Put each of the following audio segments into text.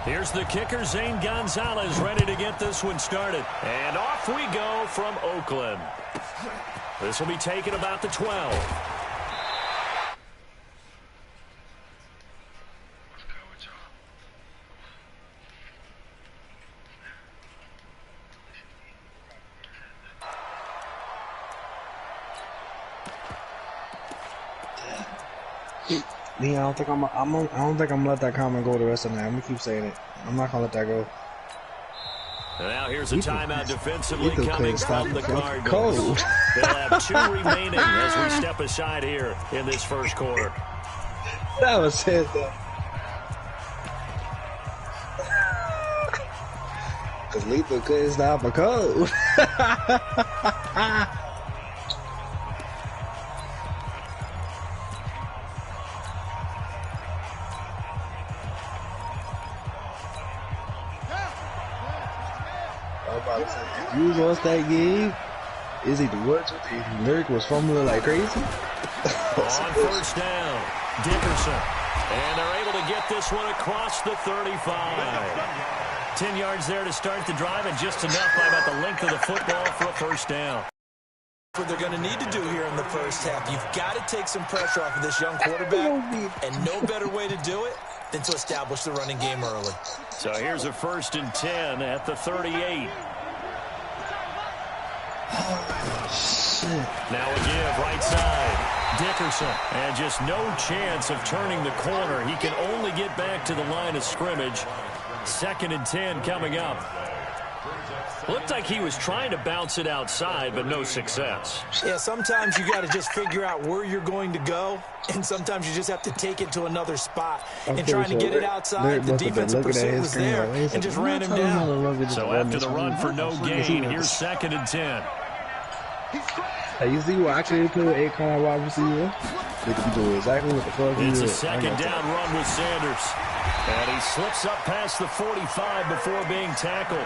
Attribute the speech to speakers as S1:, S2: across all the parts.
S1: Here's the kicker, Zane Gonzalez, ready to get this one started. And off we go from Oakland. This will be taken about the 12.
S2: I don't think I'm gonna let that comment go the rest of the night. I'm gonna keep saying it. I'm not gonna let that go.
S1: And now here's a timeout defensively coming from the Cardinals.
S2: Cold.
S1: They'll have 2 remaining as we step aside here in this first quarter.
S2: That was it, though. Because Lethal couldn't stop a cold. You lost that game? Is he the worst? Lyric was fumbling like crazy.
S1: On first down, Dickerson. And they're able to get this one across the 35. 10 yards there to start the drive, and just enough by about the length of the football for a first down.
S3: What they're going to need to do here in the first half. You've got to take some pressure off of this young quarterback, and no better way to do it than to establish the running game early.
S1: So here's a 1st and 10 at the 38.
S2: Shit.
S1: Now a give, right side. Dickerson, and just no chance of turning the corner. He can only get back to the line of scrimmage. 2nd and 10 coming up. Looked like he was trying to bounce it outside, but no success.
S3: Yeah, sometimes you got to just figure out where you're going to go, and sometimes you just have to take it to another spot. And trying to get it outside, the defensive pursuit was there and just ran him down.
S1: So after the run for no gain, here's 2nd and 10.
S2: Hey, you see what I can do with Akon wide receiver? They can do exactly what the fuck he
S1: It's
S2: did.
S1: a 2nd down run with Sanders. And he slips up past the 45 before being tackled.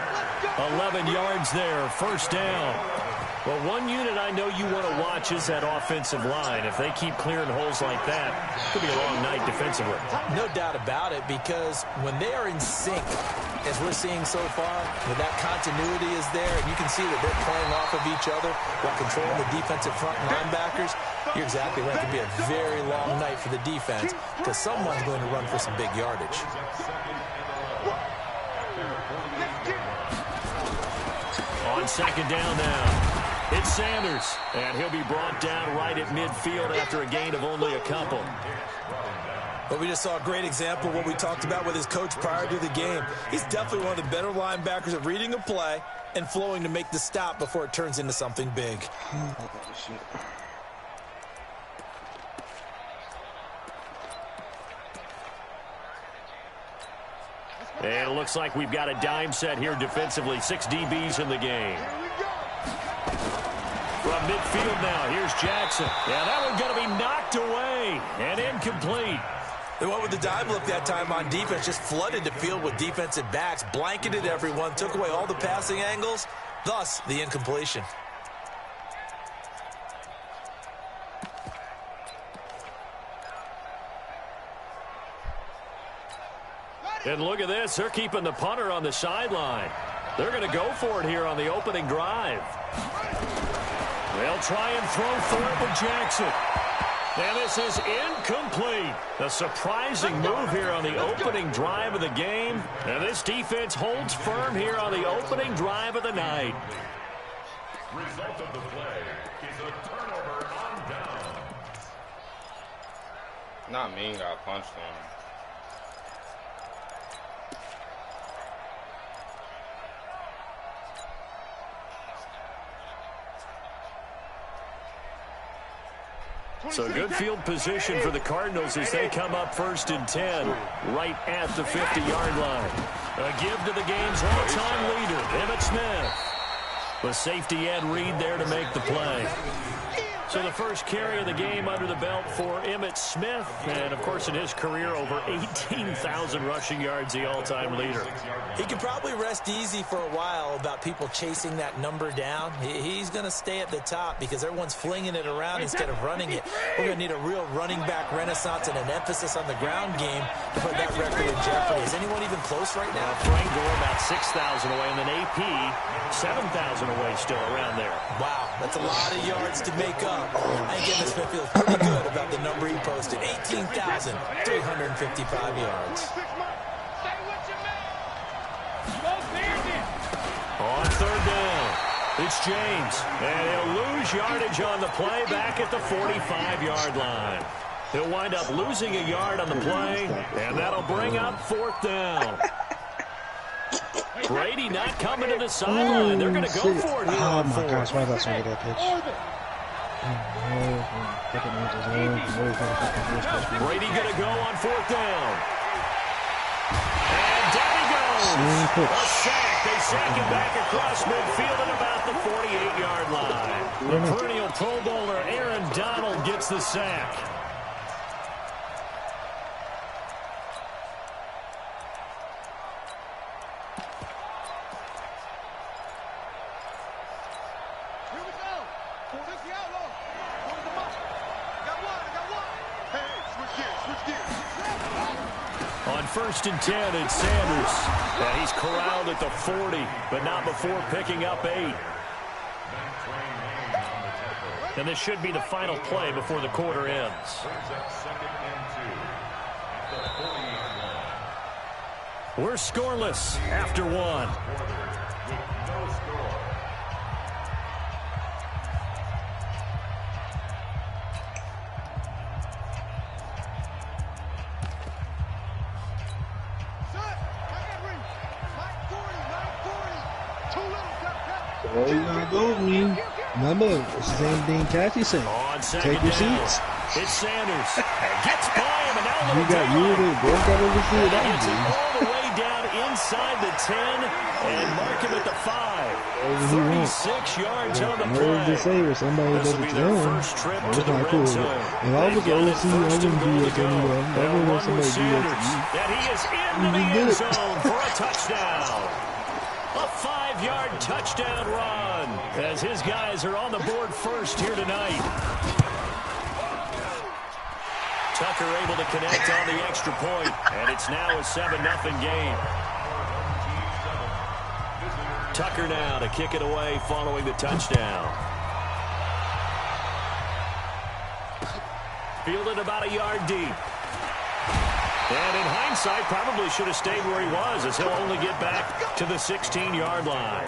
S1: 11 yards there, first down. Well, one unit I know you want to watch is that offensive line. If they keep clearing holes like that, it could be a long night defensively.
S3: No doubt about it, because when they are in sync, as we're seeing so far, when that continuity is there, and you can see that they're playing off of each other while controlling the defensive front linebackers, you're exactly right. It could be a very long night for the defense because someone's going to run for some big yardage.
S1: On 2nd down now. It's Sanders, and he'll be brought down right at midfield after a gain of only a couple.
S3: But we just saw a great example of what we talked about with his coach prior to the game. He's definitely one of the better linebackers at reading a play and flowing to make the stop before it turns into something big.
S1: And it looks like we've got a dime set here defensively. 6 DBs in the game. From midfield now, here's Jackson. Yeah, that one's going to be knocked away and incomplete.
S3: They went with the dive look that time on defense, just flooded the field with defensive backs, blanketed everyone, took away all the passing angles, thus the incompletion.
S1: And look at this. They're keeping the punter on the sideline. They're going to go for it here on the opening drive. They'll try and throw for it with Jackson. And this is incomplete. A surprising move here on the opening drive of the game. And this defense holds firm here on the opening drive of the night.
S4: Result of the play is a turnover on down.
S5: Not me, got punched on.
S1: So good field position for the Cardinals as they come up 1st and 10 right at the 50-yard line. A give to the game's all-time leader, Emmitt Smith. The safety Ed Reed there to make the play. So the first carry of the game under the belt for Emmitt Smith. And, of course, in his career, over 18,000 rushing yards, the all-time leader.
S3: He can probably rest easy for a while about people chasing that number down. He's going to stay at the top because everyone's flinging it around instead of running it. We're going to need a real running back renaissance and an emphasis on the ground game to put that record in jeopardy. Is anyone even close right now?
S1: Frank Gore about 6,000 away, and then AP 7,000 away still around there.
S3: Wow, that's a lot of yards to make up. I think Emmitt Smith feels pretty good about the number he posted, 18,355 yards.
S1: On third down, it's James, and he'll lose yardage on the play back at the 45-yard line. He'll wind up losing a yard on the play, and that'll bring up fourth down. Brady not coming to the sideline. They're going to go for it here on fourth.
S2: Oh, my gosh. Why did I swing at that pitch?
S1: Brady going to go on fourth down. And down he goes. A sack. They sack him back across midfield at about the 48-yard line. The perennial Pro Bowler Aaron Donald gets the sack. On 1st and 10, it's Sanders. And he's corralled at the 40, but not before picking up 8. And this should be the final play before the quarter ends. We're scoreless after 1.
S2: There you go, man. Remember, it's the same thing Kathy said. Take your seats.
S1: It's Sanders. Gets by him, and now
S2: You got you to broke out of the field.
S1: Gets it all the way down inside the 10 and mark him at the 5. 36 yards on the play.
S2: I was just saying, somebody
S1: This
S2: does
S1: will be
S2: it
S1: their
S2: wrong.
S1: first trip
S2: That's
S1: to the
S2: not
S1: red
S2: cool.
S1: zone.
S2: If I was
S1: They've
S2: an
S1: got it
S2: OC, I
S1: first and
S2: wouldn't
S1: goal
S2: be
S1: to
S2: up
S1: go.
S2: anywhere. I
S1: They'll
S2: wouldn't want
S1: run with
S2: somebody to do
S1: Sanders,
S2: that.
S1: and he is into the
S2: He did
S1: end
S2: it.
S1: zone for a touchdown. A 5-yard touchdown run as his guys are on the board first here tonight. Tucker able to connect on the extra point, and it's now a 7-0 game. Tucker now to kick it away following the touchdown. Fielded about a yard deep. And in hindsight, probably should have stayed where he was, as he'll only get back to the 16-yard line.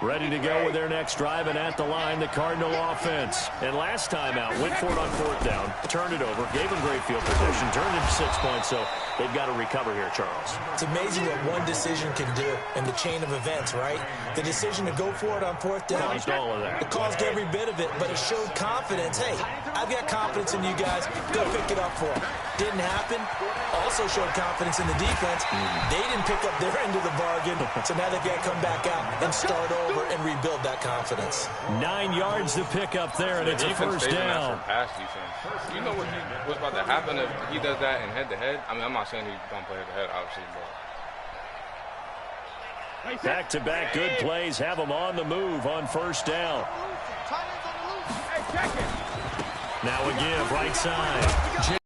S1: Ready to go with their next drive, and at the line, the Cardinal offense. And last time out, went for it on fourth down, turned it over, gave them great field position, turned it to 6 points, so they've got to recover here, Charles.
S3: It's amazing what one decision can do in the chain of events, right? The decision to go for it on fourth down.
S1: Caused all of that.
S3: It caused every bit of it, but it showed confidence. Hey, I've got confidence in you guys. Go pick it up for them. Didn't happen. Also showed confidence in the defense. They didn't pick up their end of the bargain, so now they've got to come back out and start over and rebuild that confidence. 9 yards to pick up there, and it's a first down.
S5: Pass defense. You know what's about to happen if he does that in head-to-head? I mean, I'm not saying he's going to play head-to-head, obviously, but...
S1: Back-to-back good plays have them on the move on first down. Now a give, right side.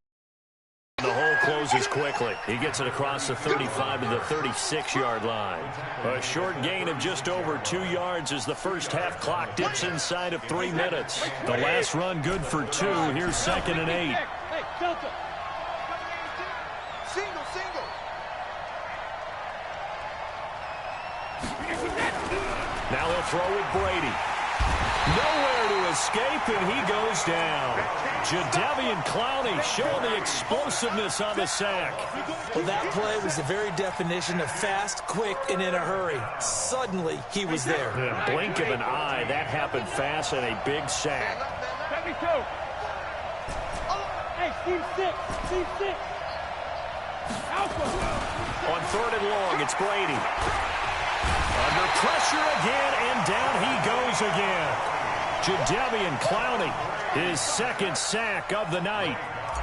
S1: The hole closes quickly. He gets it across the 35 to the 36-yard line. A short gain of just over 2 yards as the first half clock dips inside of 3 minutes. The last run good for 2. Here's 2nd and 8. Now he'll throw with Brady. Nowhere to escape, and he goes down. Jadeveon Clowney showing the explosiveness on the sack.
S3: Well, that play was the very definition of fast, quick, and in a hurry. Suddenly, he was there.
S1: In a blink of an eye, that happened fast, and a big sack.
S6: Hey, Steve 6. Alpha.
S1: On 3rd and long, it's Brady. Under pressure again, and down he goes again. Jadeveon Clowney, his second sack of the night.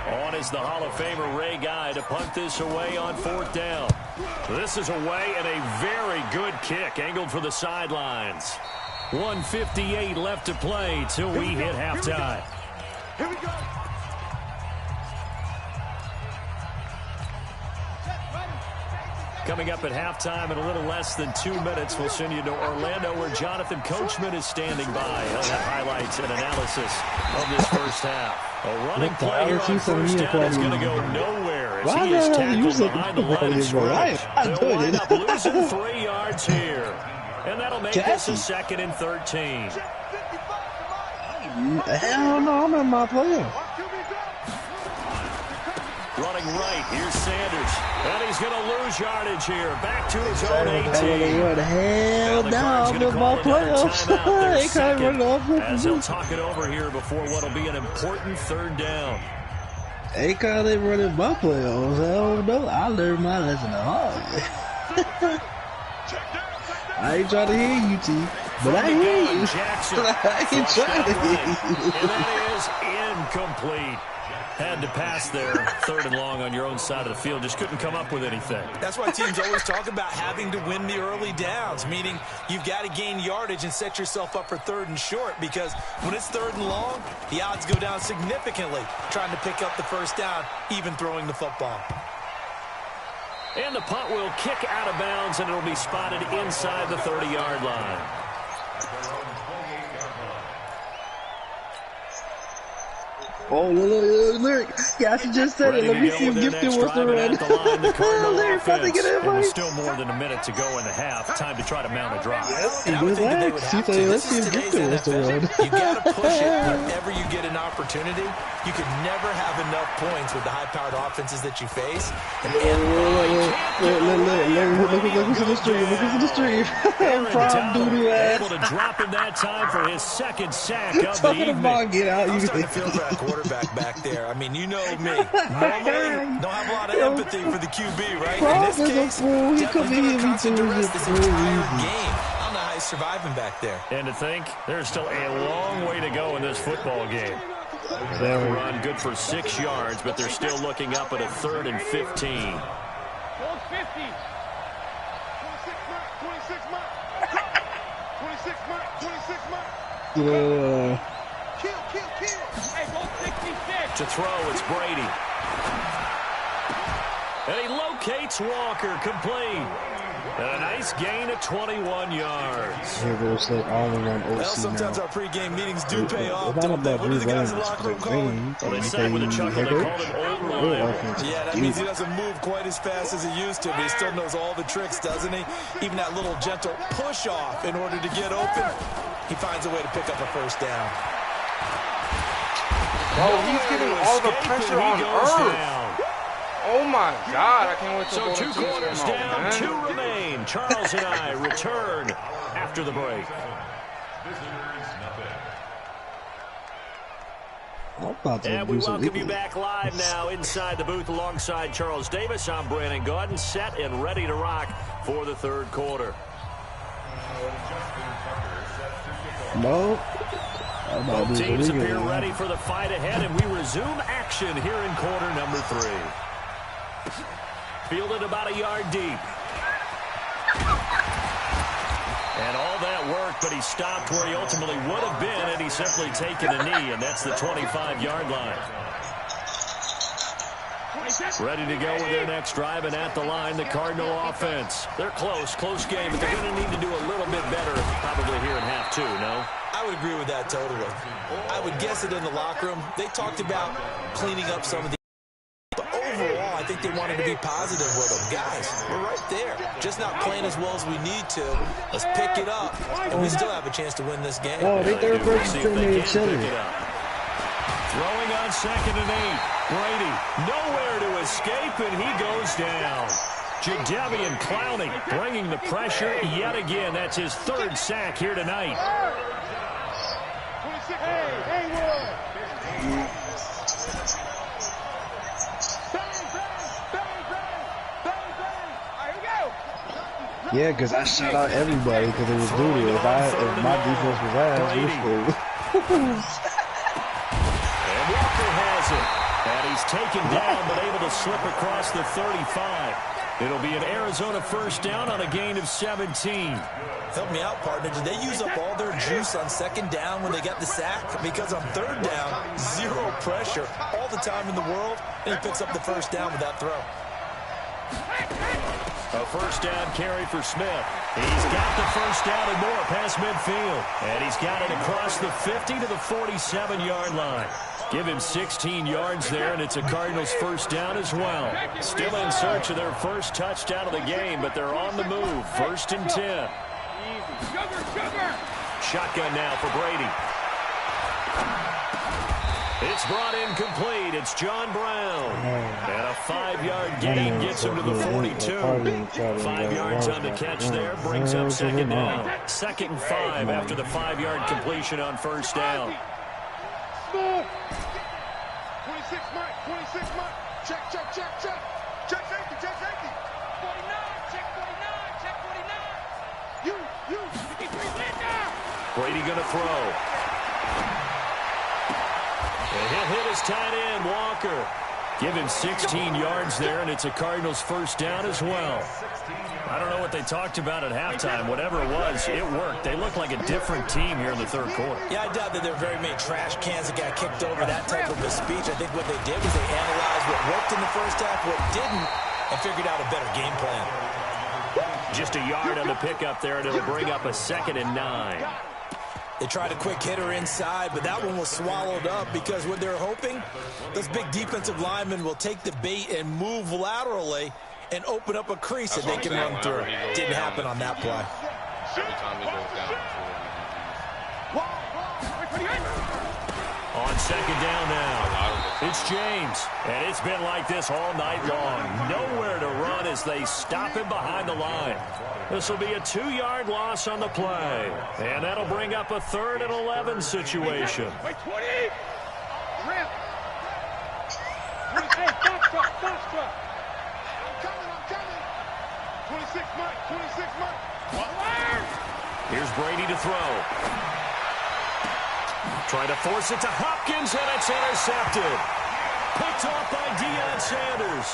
S1: On is the Hall of Famer Ray Guy to punt this away on 4th down. This is away and a very good kick angled for the sidelines. 1:58 left to play till we hit halftime.
S6: Here we go.
S1: Coming up at halftime in a little less than 2 minutes, we'll send you to Orlando where Jonathan Coachman is standing by. He'll have highlights and analysis of this first half. A running play here on first down is going to go nowhere as he is tackled behind the line of scrimmage. They'll wind up losing 3 yards here. And that'll make this a 2nd and 13.
S2: Hell no, I'm in my player.
S1: Running right, here's Sanders. And he's going to lose yardage here. Back to his own 18.
S2: Hell no, I'm in my playoffs. They can't run off.
S1: As he'll talk it over here before what'll be an important 3rd down.
S2: They call it running my playoffs. I don't know. I learned my lesson the hard way. I ain't trying to hear you, T. But I hear you.
S1: Jackson.
S2: I ain't trying to hear you.
S1: And that is incomplete. Had to pass there, 3rd and long on your own side of the field. Just couldn't come up with anything.
S3: That's why teams always talk about having to win the early downs, meaning you've got to gain yardage and set yourself up for 3rd and short, because when it's 3rd and long, the odds go down significantly trying to pick up the first down, even throwing the football.
S1: And the punt will kick out of bounds, and it'll be spotted inside the 30-yard line.
S2: Oh, look. Yeah, I should just said it. Let me see if Gifted wants to run. Lyric, probably get it right.
S1: Still more than a minute to go in the half. Time to try to mount a drive.
S2: Let's see if Gifted wants to run.
S3: You got to push it whenever you get an opportunity. You can never have enough points with the high-powered offenses that you face.
S2: Look who's in the stream. Look who's in the stream. Prime doodoo ass.
S1: Able to drop in that time for his 2nd sack of the
S2: Talking
S1: evening.
S2: about get out.
S3: I'm starting to feel for that quarterback back there. I mean, you know me. Normally, don't have a lot of empathy for the QB, right? In this case, definitely give a constant duress this entire game. I don't know how he's surviving back there.
S1: And to think, there's still a long way to go in this football game. That run good for 6 yards, but they're still looking up at a 3rd and 15.
S6: 26
S2: Yeah.
S6: Kill. Hey, go 66.
S1: To throw, it's Brady. And he locates Walker, complete. And a nice gain of 21 yards.
S2: Here goes like all around OC
S3: Well, sometimes
S2: now.
S3: our pregame meetings do pay off,
S2: It's not
S3: don't they?
S2: about
S3: What do the guys in the
S2: rerunning,
S3: locker room
S2: it's
S3: call it?
S1: Well, they said with a chuckle, they called him old reliable.
S3: Yeah, that means he doesn't move quite as fast as he used to, but he still knows all the tricks, doesn't he? Even that little gentle push-off in order to get open, he finds a way to pick up a first down.
S5: Bro, he's getting all the pressure on Earth. Oh my God, I can't wait to
S1: So
S5: go
S1: 2
S5: to
S1: quarters
S5: Tuesday,
S1: down,
S5: man.
S1: 2 remain. Charles and I return after the break. And we welcome you back live now inside the booth alongside Charles Davis. I'm Brandon Gaudin, set and ready to rock for the 3rd quarter.
S2: No.
S1: Both teams appear ready for the fight ahead, and we resume action here in quarter number 3. Fielded about a yard deep. And all that work, but he stopped where he ultimately would have been had he simply taken a knee, and that's the 25-yard line. Ready to go with their next drive, and at the line, the Cardinal offense. They're close game, but they're going to need to do a little bit better probably here in half 2, no?
S3: I would agree with that totally. I would guess it in the locker room. They talked about cleaning up some of the... But overall, I think they wanted to be positive with them. Guys, we're right there. Just not playing as well as we need to. Let's pick it up, and we still have a chance to win this game.
S2: Oh, they third person
S1: See if they
S2: thing
S1: can
S2: chilling.
S1: pick it up. Throwing on 2nd and 8. Brady nowhere to escape, and he goes down. Jadeveon Clowney bringing the pressure yet again. That's his 3rd sack here tonight.
S6: 26. Hey, Haywood.
S2: Yeah, because I shut out everybody because it was doo-doo. If my defense was ass, we were screwed.
S1: And Walker has it. And he's taken down but able to slip across the 35. It'll be an Arizona first down on a gain of 17.
S3: Help me out, partner. Did they use up all their juice on second down when they got the sack? Because on third down, zero pressure all the time in the world, and he picks up the first down with that throw.
S1: A first down carry for Smith. He's got the first down and more past midfield. And he's got it across the 50 to the 47-yard line. Give him 16 yards there, and it's a Cardinals first down as well. Still in search of their first touchdown of the game, but they're on the move. First and 10. Shotgun now for Brady. It's brought in complete. It's John Brown. And a 5-yard gain gets him to the 42. 5 yards on the catch there. Brings up second down. Second and 5 after the 5-yard completion on first down.
S6: 26 Mike, 26 Mike. Check. Check safety. 49, check 49, check 49. You, 53 win now.
S1: Brady gonna throw. And he'll hit his tight end, Walker. Give him 16 yards there, and it's a Cardinals first down as well. I don't know what they talked about at halftime. Whatever it was, it worked. They look like a different team here in the third quarter.
S3: Yeah, I doubt that there are very many trash cans that got kicked over, that type of a speech. I think what they did was they analyzed what worked in the first half, what didn't, and figured out a better game plan.
S1: Just a yard on the pickup there, and it'll bring up a 2nd and 9.
S3: They tried a quick hitter inside, but that one was swallowed up because what they're hoping, those big defensive linemen will take the bait and move laterally and open up a crease that they can run through. Didn't happen on that play.
S5: Every time he goes down.
S1: On second down now, it's James. And it's been like this all night long. Nowhere to run as they stop him behind the line. This will be a 2-yard loss on the play. And that'll bring up a 3rd and 11 situation.
S6: Wait, 20. Rip. Hey, box truck. I'm coming. 26 Mike.
S1: Here's Brady to throw. Trying to force it to Hopkins, and it's intercepted. Picked off by Deion Sanders.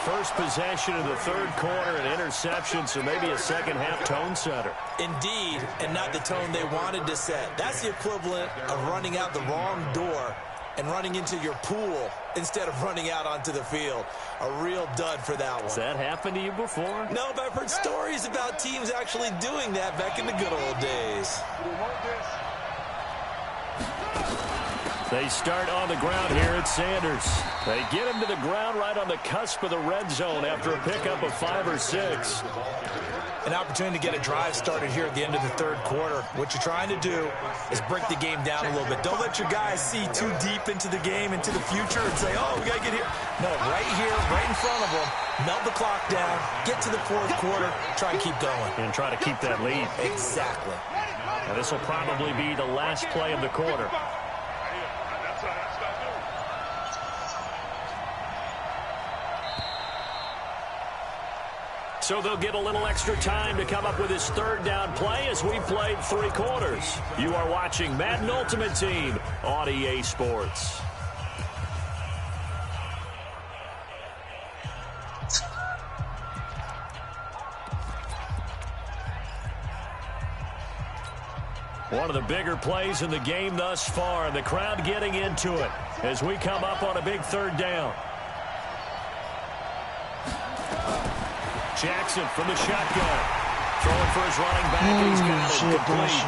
S1: First possession of the third quarter, an interception, so maybe a second-half tone setter.
S3: Indeed, and not the tone they wanted to set. That's the equivalent of running out the wrong door and running into your pool instead of running out onto the field. A real dud for that one.
S1: Has that happened to you before?
S3: No, but I've heard stories about teams actually doing that back in the good old days.
S1: They start on the ground here at Sanders. They get him to the ground right on the cusp of the red zone after a pickup of 5 or 6.
S3: An opportunity to get a drive started here at the end of the third quarter. What you're trying to do is break the game down a little bit. Don't let your guys see too deep into the game, into the future, and say, oh, we got to get here. No, right here, right in front of them, melt the clock down, get to the fourth quarter, try and keep going.
S1: And try to keep that lead.
S3: Exactly.
S1: And this will probably be the last play of the quarter. So they'll get a little extra time to come up with his third down play as we played 3 quarters. You are watching Madden Ultimate Team on EA Sports. One of the bigger plays in the game thus far, and the crowd getting into it as we come up on a big third down. Jackson from the shotgun. Throwing for his running back, and he's got it complete.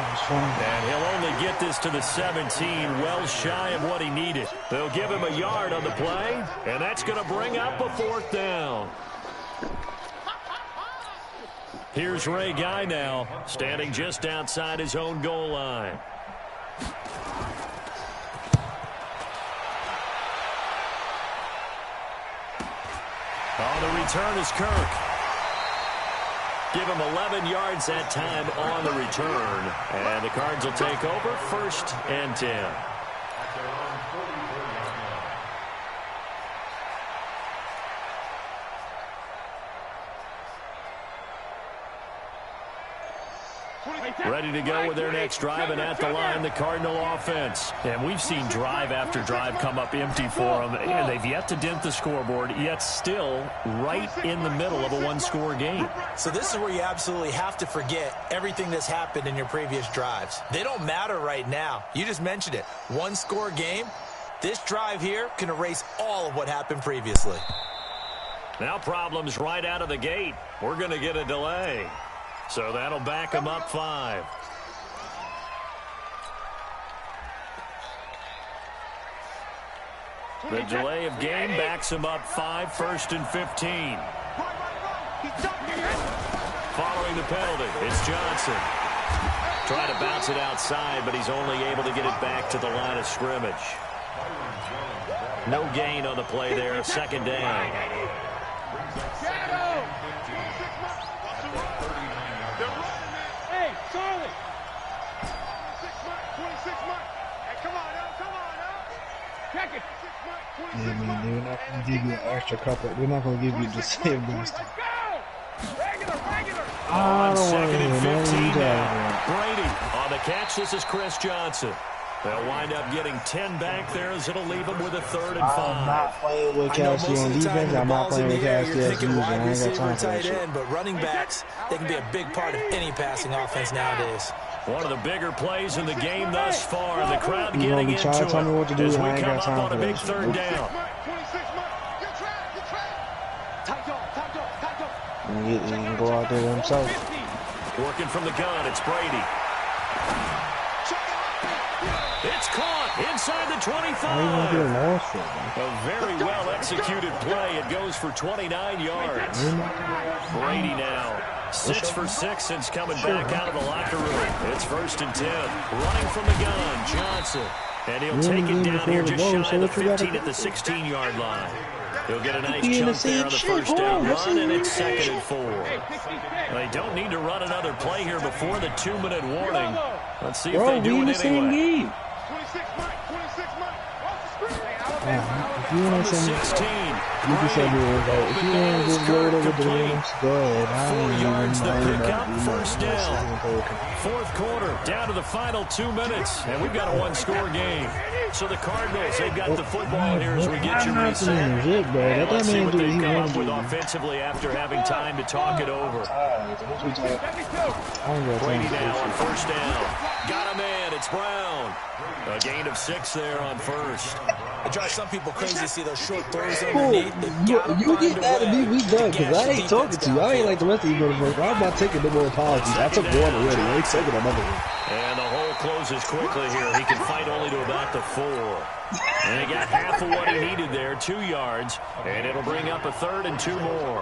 S1: And he'll only get this to the 17, well shy of what he needed. They'll give him a yard on the play, and that's going to bring up a 4th down. Here's Ray Guy now, standing just outside his own goal line. On the return is Kirk. Give him 11 yards that time on the return. And the Cards will take over 1st and 10. Ready to go with their next drive, and at the line, the Cardinal offense. And we've seen drive after drive come up empty for them, and they've yet to dent the scoreboard, yet still right in the middle of a one-score game.
S3: So this is where you absolutely have to forget everything that's happened in your previous drives. They don't matter right now. You just mentioned it. One-score game. This drive here can erase all of what happened previously.
S1: Now problems right out of the gate. We're going to get a delay. So that'll back them up 5. The delay of game backs them up 5, 1st and 15. Following the penalty, it's Johnson. Trying to bounce it outside, but he's only able to get it back to the line of scrimmage. No gain on the play there, 2nd down.
S6: Hey, Charlie. 26 months. Hey, come on now. Check it.
S2: Yeah, I mean, they're not going to give you an extra couple. They're not going to give you the same boost.
S6: Let's go. Regular.
S1: On
S2: I don't want
S1: 2nd
S2: to
S1: and 15
S2: hear
S1: now. Brady on the catch. This is Chris Johnson. They'll wind up getting 10 back there as it'll leave them with a 3rd and 5.
S2: I'm not playing with Cassie on defense. I'm not playing with Cassie as usual. I ain't got time for that shit.
S3: But running backs, they can be a big part of any passing offense nowadays.
S1: One of the bigger plays in the game thus far. The crowd
S2: You
S1: getting
S2: gonna be
S1: into
S2: trying to tell me what to do,
S1: as we
S2: I ain't
S1: come
S2: got
S1: up
S2: time
S1: on a
S2: for
S1: big
S2: that
S1: 3rd down.
S6: 26 months. Good try. Tight dog.
S2: He can go out there himself.
S1: Working from the gun, it's Brady. It's caught inside the 25.
S2: How you gonna get lost for, man?
S1: A very well executed play. It goes for 29 yards. Brady now 6 for 6 since coming back out of the locker room. It's 1st and 10. Running from the gun, Johnson. And he'll take it down here just shy of the 15 at the 16-yard line. He'll get a nice chunk there on the 1st down run, and it's 2nd and 4. They don't need to run another play here before the 2-minute warning. Let's see if they do it anyway.
S6: 26 months.
S2: If you want to
S1: 16.
S2: you can say if you want to just blow it over the rings, go ahead.
S1: 4 yards to pick up, 1st down. 4th quarter, down to the final 2 minutes, and we've got a one-score game. So the Cardinals, they've got the football here as we get you reset. And let's see what they come up with offensively after having time to talk it over. Brady now on 1st down. Got a man, it's Brown. A gain of 6 there on 1st.
S3: It drives some people crazy to see those short throws
S2: Cool.
S3: underneath.
S2: You get that to me, we done, because I ain't talking to you. I ain't like the rest of you motherfuckers. I'm not taking no more apologies. I took one already. I ain't taking another one.
S1: And the hole closes quickly here. He can fight only to about the 4. And he got half of what he needed there, 2 yards. And it'll bring up a 3rd and 2 more.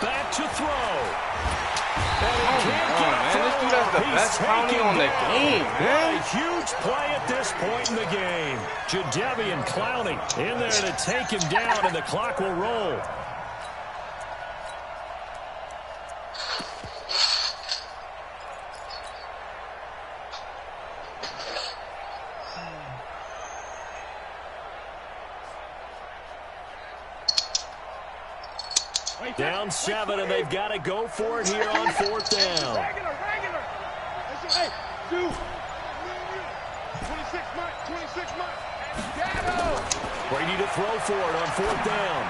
S1: Back to throw.
S5: Come on, man. This dude has the best bounty on the game, man.
S1: A huge play at this point in the game. Jadeveon Clowney in there to take him down, and the clock will roll. Down 7, and they've got to go for it here on 4th down.
S6: Regular. Hey, dude. 26 months.
S1: Brady to throw for it on 4th down.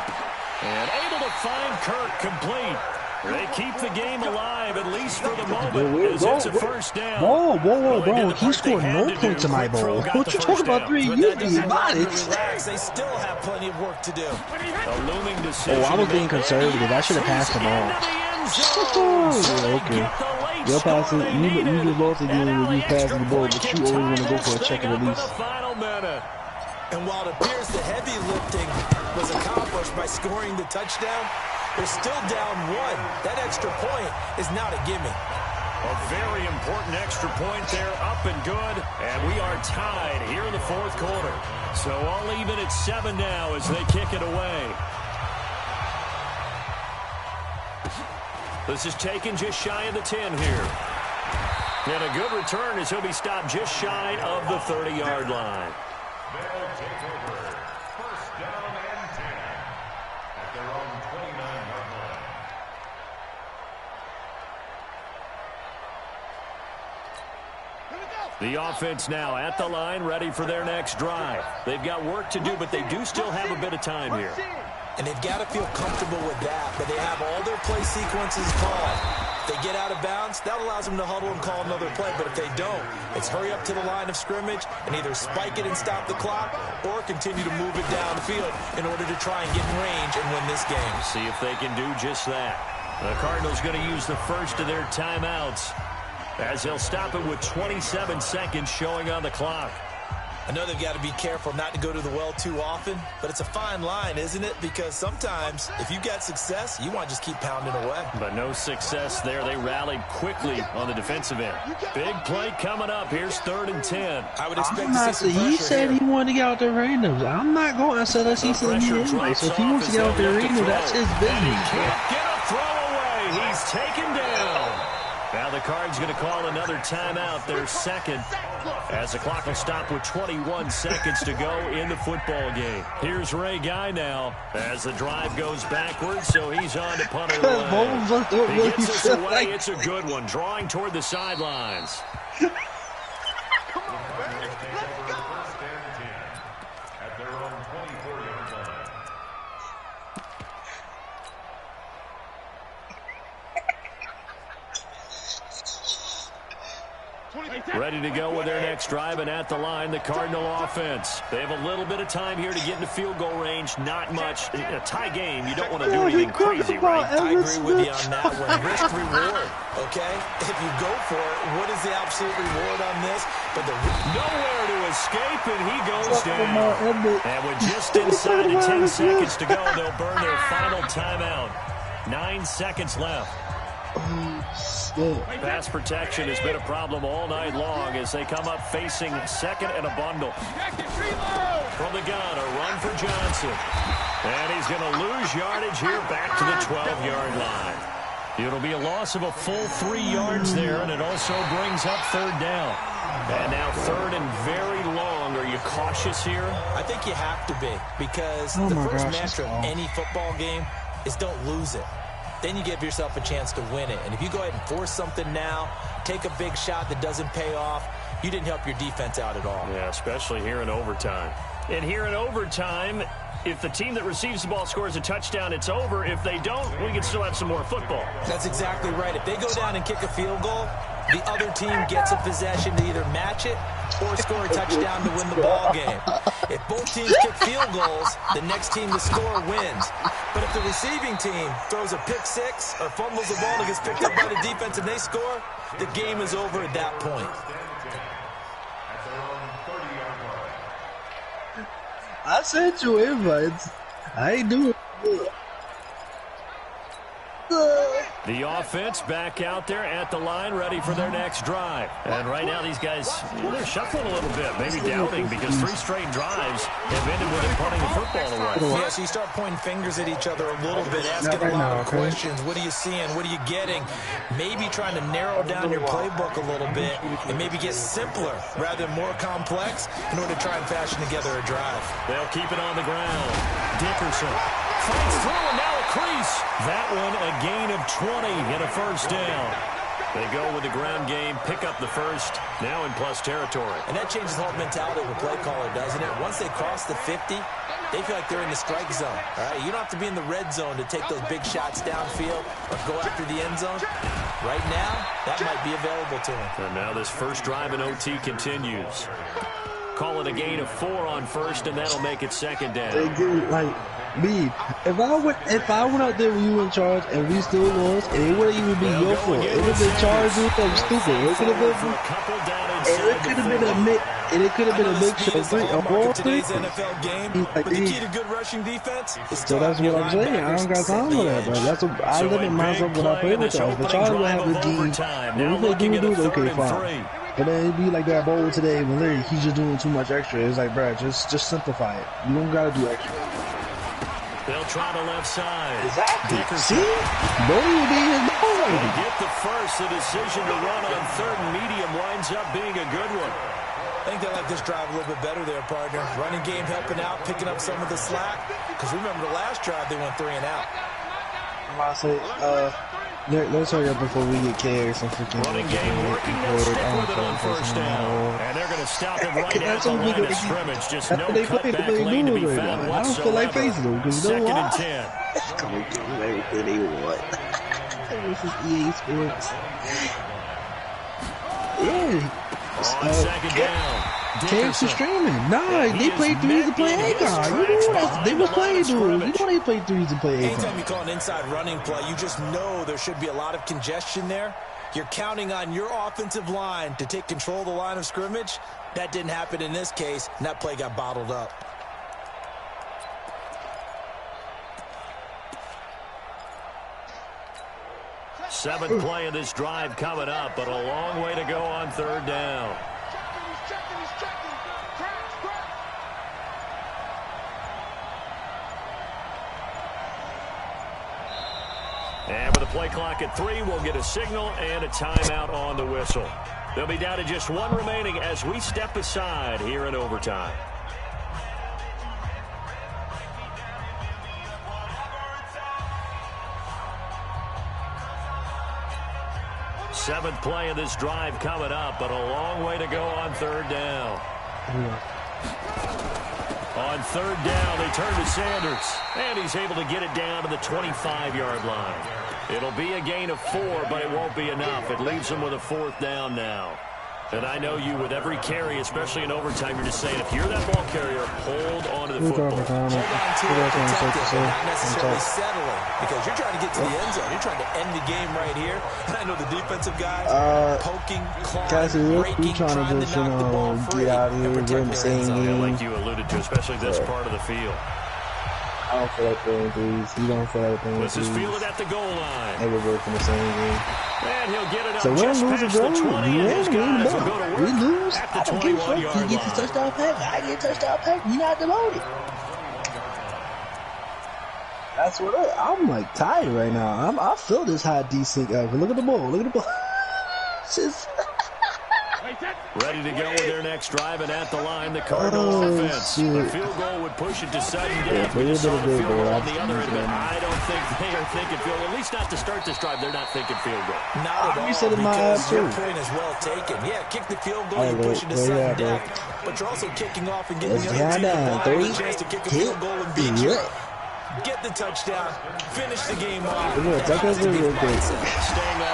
S1: And able to find Kirk complete. They keep the game alive, at least for the moment, as it's a 1st down.
S2: Whoa, bro. He scored no points in my bowl. What you talking about 3 years?
S3: They still have plenty of work to do.
S1: A looming decision.
S2: I was being conservative. I should have passed him off. Okay. You're passing. You just lost again when you passing the ball, but you always want to go for a check and release.
S3: And while it appears the heavy lifting was accomplished by scoring the touchdown, they're still down 1. That extra point is not a gimme.
S1: A very important extra point there, up and good. And we are tied here in the 4th quarter. So all even at 7 now as they kick it away. This is taken just shy of the 10 here. And a good return as he'll be stopped just shy of the 30-yard line.
S4: They'll take over. 1st down and 10 at their own 29-yard line.
S1: The offense now at the line, ready for their next drive. They've got work to do, but they do still have a bit of time here.
S3: And they've got to feel comfortable with that they have all their play sequences called. If they get out of bounds, that allows them to huddle and call another play. But if they don't, it's hurry up to the line of scrimmage and either spike it and stop the clock or continue to move it downfield in order to try and get in range and win this game.
S1: See if they can do just that. The Cardinals going to use the first of their timeouts as they'll stop it with 27 seconds showing on the clock.
S3: I know they've got to be careful not to go to the well too often, but it's a fine line, isn't it? Because sometimes, if you got success, you want to just keep pounding away.
S1: But no success there. They rallied quickly on the defensive end. Big play coming up. Here's 3rd and 10.
S3: I would expect to see some pressure.
S2: He said he wanted to get out there randoms. I'm not going. I said he said he anyway. So if he wants to get out there random, that's his business.
S1: Can't get a throw away. He's taken down. Now the Cards going to call another timeout, their second, as the clock will stop with 21 seconds to go in the football game. Here's Ray Guy now as the drive goes backwards, so he's on to punt it away. He gets this away. It's a good one, drawing toward the sidelines. Ready to go with their next drive, and at the line, the Cardinal offense. They have a little bit of time here to get into field goal range. Not much. A tie game, you don't want to do anything crazy, right?
S3: I agree with you on that one. Risk reward, okay? If you go for it, what is the absolute reward on this? But
S1: nowhere to escape, and he goes down. And with just inside of 10 seconds to go, they'll burn their final timeout. 9 seconds left. Pass protection has been a problem all night long as they come up facing second and a bundle. From the gun, a run for Johnson. And he's going to lose yardage here back to the 12-yard line. It'll be a loss of a full 3 yards there, and it also brings up 3rd down. And now 3rd and very long. Are you cautious here?
S3: I think you have to be, because the first mantra of any football game is don't lose it. Then you give yourself a chance to win it. And if you go ahead and force something now, take a big shot that doesn't pay off, you didn't help your defense out at all.
S1: Yeah, especially here in overtime. And here in overtime, if the team that receives the ball scores a touchdown, it's over. If they don't, we can still have some more football.
S3: That's exactly right. If they go down and kick a field goal, the other team gets a possession to either match it or score a touchdown to win the ball game. If both teams kick field goals, the next team to score wins. But if the receiving team throws a pick six or fumbles the ball and gets picked up by the defense and they score, the game is over at that point.
S2: I sent you invites. I ain't doing it.
S1: The offense back out there at the line, ready for their next drive. And right now these guys, they're shuffling a little bit, maybe doubting, because 3 straight drives have ended with them punting the football away.
S3: Yeah, so you start pointing fingers at each other a little bit, asking a lot of questions. What are you seeing? What are you getting? Maybe trying to narrow down your playbook a little bit and maybe get simpler rather than more complex in order to try and fashion together a drive.
S1: They'll keep it on the ground. Dickerson fights through, and now a crease. That one a gain of 20 and a 1st down. They go with the ground game, pick up the first, now in plus territory.
S3: And that changes the whole mentality of a play caller, doesn't it? Once they cross the 50, they feel like they're in the strike zone. All right? You don't have to be in the red zone to take those big shots downfield or go after the end zone. Right now, that might be available to them.
S1: And now this first drive in OT continues. Call it a gain of 4 on first, and that'll make it 2nd down.
S2: Like, me, if I went out there when you were in charge and we still lost, and it wouldn't even be your fault. It would have been charged with something stupid. It could have been a big show.
S3: Today's NFL game, but the key to good rushing defense is
S2: so that's what I'm saying. I don't got time for that, bro. That's what I limit myself when I play with y'all. But y'all will have the G. When we play dudes, okay, fine. But then it'd be like that bowl today when literally he's just doing too much extra. It's like, bro, just simplify it. You don't gotta do extra.
S1: They'll try the left side.
S2: Exactly.
S1: Dickerson.
S2: See? Bowl being
S1: They get the first. The decision to run on 3rd and medium winds up being a good one.
S3: I think they like this drive a little bit better there, partner. Running game helping out, picking up some of the slack. Because remember the last drive, they went 3 and out.
S2: I'm about to say, Let's hurry up before we get carried some freaking
S1: running game working. They'll stick with it on first down. And they're going to stop it right at the line of scrimmage. Just no cutback lane to be found whatsoever.
S2: I don't feel like facing them because you know
S1: Second
S2: why?
S1: and 10.
S2: Come on, give them everything they want. This is EA Sports. Yeah.
S1: On second down.
S2: Camps are streaming. Nah, they played threes and play A-Guard. You know that. They was playing dudes. You know they played threes and play A-Guard.
S3: Anytime you call an inside running play, you just know there should be a lot of congestion there. You're counting on your offensive line to take control of the line of scrimmage. That didn't happen in this case, and that play got bottled up.
S1: Seventh play of this drive coming up, but a long way to go on third down. And with the play clock at 3, we'll get a signal and a timeout on the whistle. They'll be down to just one remaining as we step aside here in overtime. Seventh play of this drive coming up, but a long way to go on third down. On third down, they turn to Sanders, and he's able to get it down to the 25-yard line. It'll be a gain of 4, but it won't be enough. It leaves them with a fourth down now. And I know you, with every carry, especially in overtime, you're just saying, if you're that ball carrier, hold on to the football.
S3: Hold on to it, protect it, not necessarily settling, because you're trying to get to the end zone. You're trying to end the game right here. And I know the defensive guys poking, clawing, breaking, trying to knock the ball free and protect their end zone.
S1: Like you alluded to, especially this part of the field.
S2: I don't feel like playing threes. You don't feel like playing threes.
S1: This is fielded at the goal line.
S2: They were working the same game.
S1: And he'll get it up
S2: So
S1: just
S2: we're losing,
S1: past the 20, and his guys will go to work
S2: we lose.
S1: at the
S2: I don't give a fuck.
S1: 21-yard
S2: He gets the touchdown pass. I get a touchdown pass. We not demoted. That's what I'm like tired right now. I feel this high desync. Look at the ball. Look at the ball. Just
S1: ready to go with their next drive, and at the line, the Cardinals defense. The field goal would push it to sudden death. We just saw the field goal on the other end, but I don't think they are thinking field goal. At least not to start this drive. They're not thinking field goal.
S3: Not at all, because your point is well taken. Yeah, kick the field goal, you push it to sudden death, but you're also kicking off and getting the other team a chance to kick a field goal and beat you. Get the touchdown, finish the game off.
S1: Staying on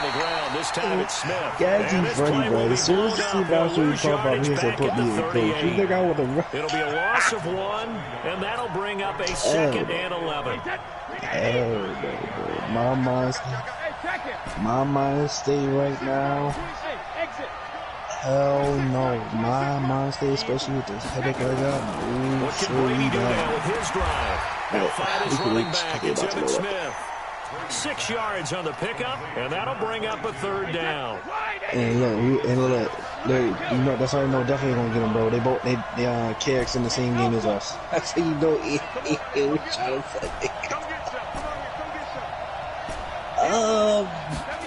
S1: the ground, this time it's Smith.
S2: Gadget's funny, bro. As soon as you see Bowser, you talk about me and say, put me in coach. You think I want to run?
S1: It'll be a loss of 1, and that'll bring up a second and 11.
S2: Hell no, bro. My mind state right now. Hell no. My mind state, especially with this headache I got.
S1: What can Brady do now with his drive? He'll find his running back. It's Emmitt Smith. 6 yards on the pickup, and that'll bring up a third down.
S2: And look, you know, that's how you know definitely gonna get them, bro. They both KX in the same game as us. That's how you know we're trying to play.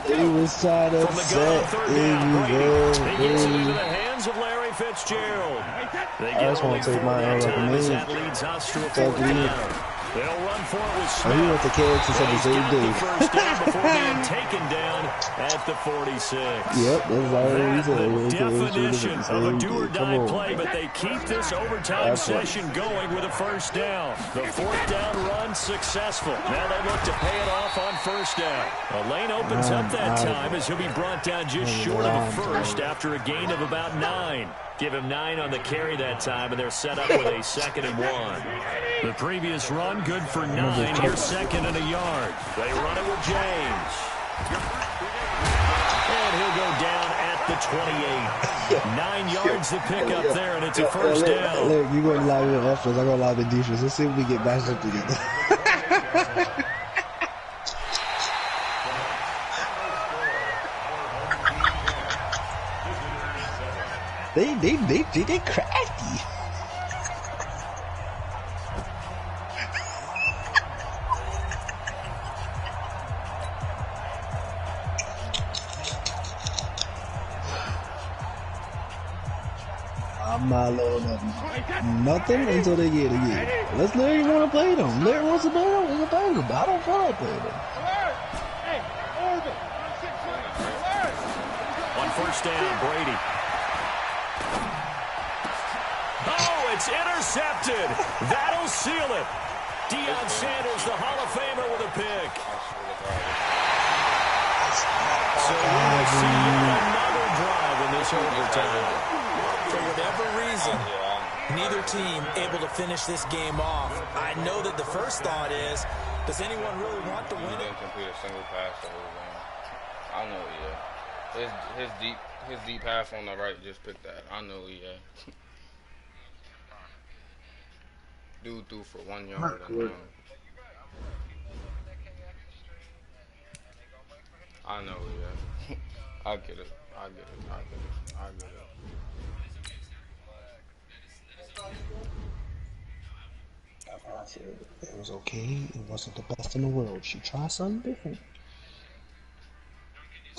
S2: It was trying to set
S1: He gets it into the hands of Larry Fitzgerald.
S2: I just want to take my recommendation.
S1: That leads us to a fourth down. They'll run for it with Smith.
S2: He went to KX and said the same thing.
S1: First down before being taken down at the 46.
S2: Yep, that's all he said.
S1: Definition of a do-or-die play, but they keep this overtime session going with a first down. The fourth down run successful. Now they look to pay it off on first down. A lane opens up that time as he'll be brought down just short of a first after a gain of about 9. Give him 9 on the carry that time, and they're set up with a 2nd and 1. The previous run, good for 9. Here's 2nd and a yard. They run it with James. And he'll go down at the 28. 9 yards to pick up there, and it's a first down.
S2: Look, you going to lie with offense, I'm going to lie with defense. Let's see if we get matched up together. They crafty. I'm not loading up nothing until they get it. Let's Larry want to play them. Larry wants to play them. We can play them. I don't want to play them.
S1: first down. Brady. Oh, it's intercepted. That'll seal it. Deion Sanders, the Hall of Famer, with a pick. So we will see another drive in this overtime.
S3: For whatever reason, neither team able to finish this game off. I know that the first thought is, does anyone really want to win it?
S5: He didn't complete a single pass the whole game. I know, yeah. His deep pass on the right just picked that. I know, yeah. Dude threw for 1 yard. I know, yeah. I get it.
S2: I said it was okay. It wasn't the best in the world. She tried something different.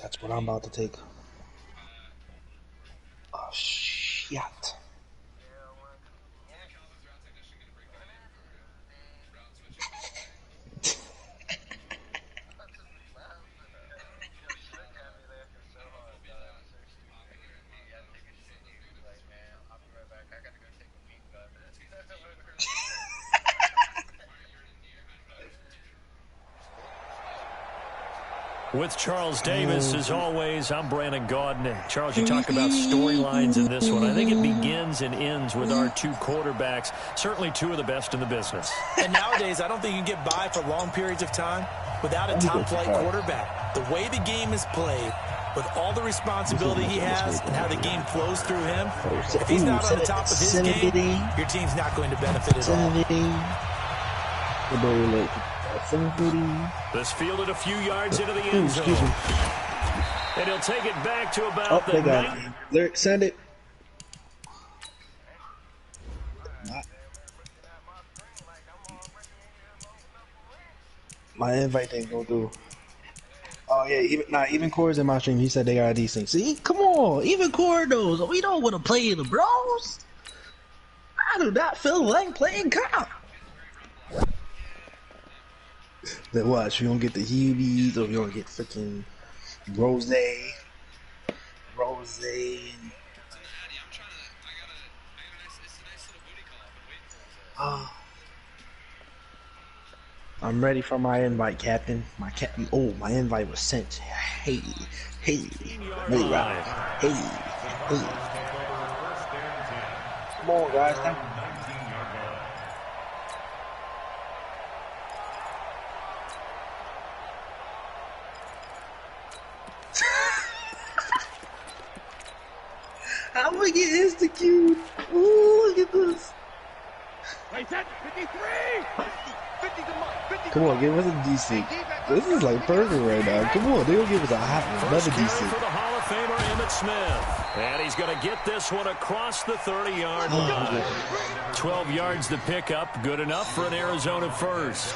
S2: That's what I'm about to take. Oh, shit.
S1: With Charles Davis, as always, I'm Brandon Gaudin. Charles, you talk about storylines in this one. I think it begins and ends with our two quarterbacks, certainly two of the best in the business.
S3: And nowadays, I don't think you can get by for long periods of time without a top-flight quarterback. The way the game is played, with all the responsibility he has and how the game flows through him, if he's not on the top of his game, your team's not going to benefit at all.
S1: This fielded a few yards into the end zone. And he'll take it back to about the 9.
S2: Lyric, send it. My invite didn't go through. Oh yeah, even Corey's in my stream. He said they got these things. See, come on, even Corey knows we don't want to play the bros. I do not feel like playing cop. Then watch, we don't get the Hueys or we don't get freaking Rose. I'm ready for my invite, Captain. My invite was sent. Hey. Come on, guys. Thank you. I'm gonna get insta-queued. Ooh, look at this. Come on, give us a DC. This is like perfect right now. Come on, they'll give us another DC.
S1: For the Hall of Famer Emmitt Smith. And he's going to get this one across the 30-yard line. 12 yards to pick up. Good enough for an Arizona first.